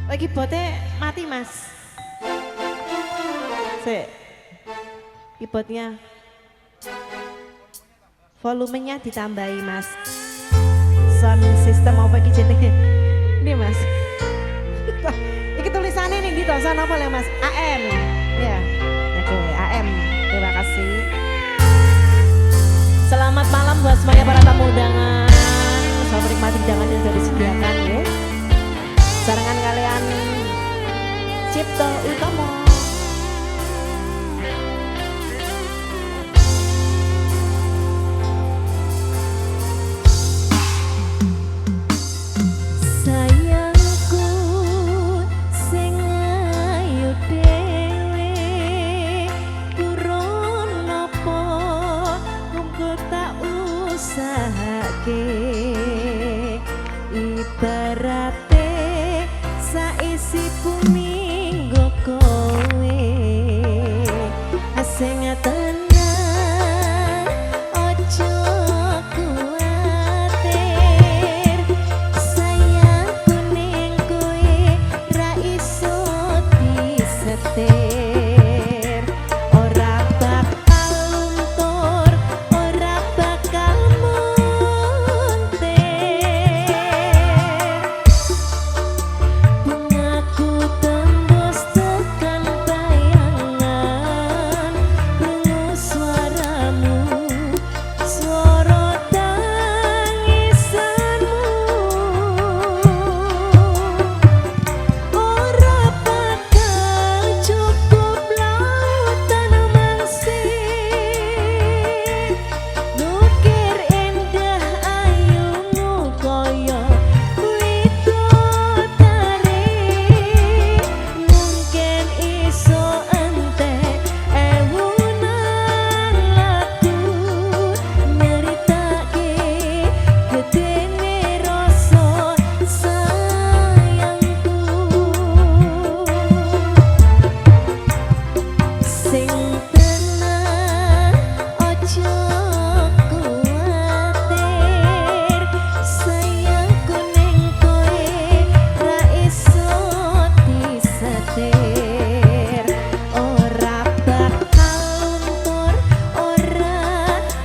Lagi keyboardnya mati mas. Sik. Keyboardnya volumenya ditambahi mas. Sound system apa iki jenenge? Ini mas. Iki tulisannya nih di tosan apa ya mas? AM. Ya. Oke, AM. Terima kasih. Selamat malam buat semuanya para tamu undangan. Selamat menikmati hidangan yang sudah disediakan ya. Sarangan kalian Cipto Utomo. Sayangku sing ayu dhewe purun napa monggo tak usahake ibarate saisi bumi nggo kowe sing tenang ojo kuwatir sayangku ning kowe ra iso disetir ora bakal luntur ora bakal muntir bungaku tembus tekan bayangan krungu suaramu suara tangisanmu ora bakal cukup lautan mangsih nukir indah ayumu koyo widodari mungkin iso entek ewunan lagu nyeritake gedene rasa sayangku sing tenang ojo kuwatir sayangku ning kowe ra iso disetir ora bakal luntur ora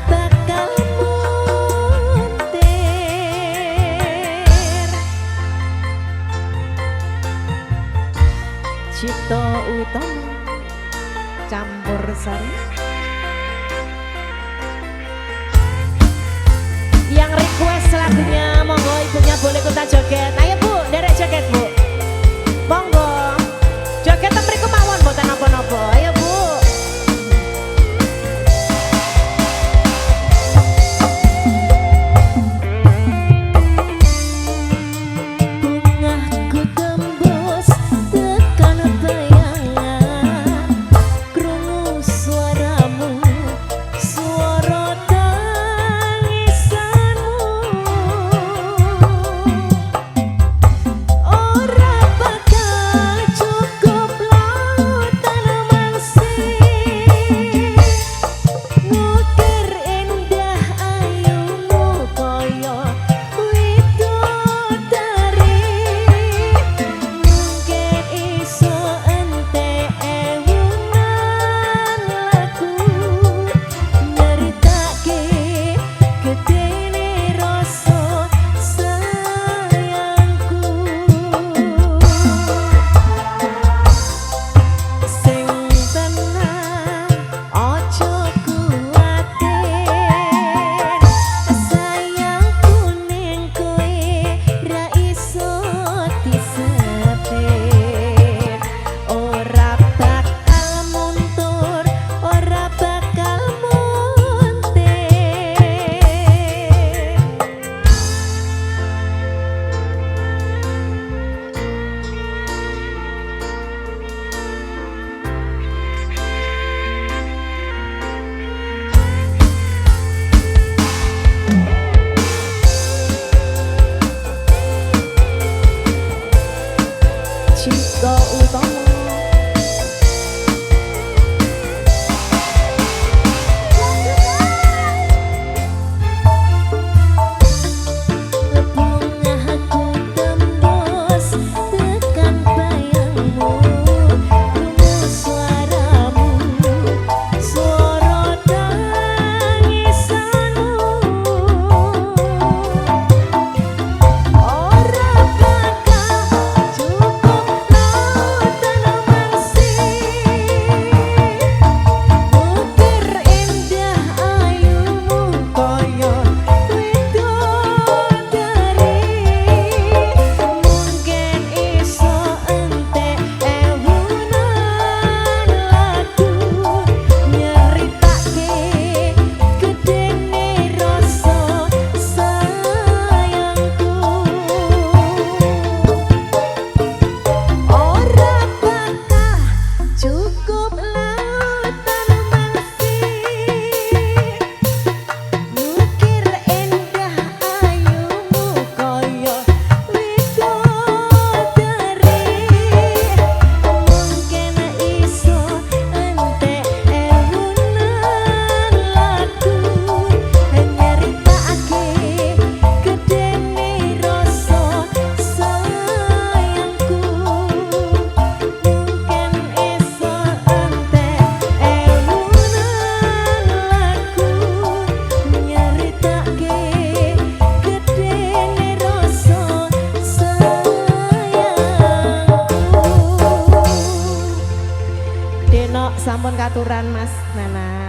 bakal muntir Cipto Utomo campur sari. Yang request lagunya monggo ibunya boleh ikutan joget. Ayo bu, derek joget bu. Monggo. Joget temriku mawon mboten napa-napa. Ayo bu. Bungaku tembus tekan bayangan krungu suaramu suara tangisanmu ora bakal cukup lautan mangsih ngukir indah ayumu koyo widodari mungkin iso entek ewunan lagu nyeritake gedene rasa sayangku sing tenang ojo kuwatir sayangku ning kowe ra iso disetir ora bakal muntur ora bakal muntir Cipto Utomo. bungaku tembus tekan aturan Mas Nana.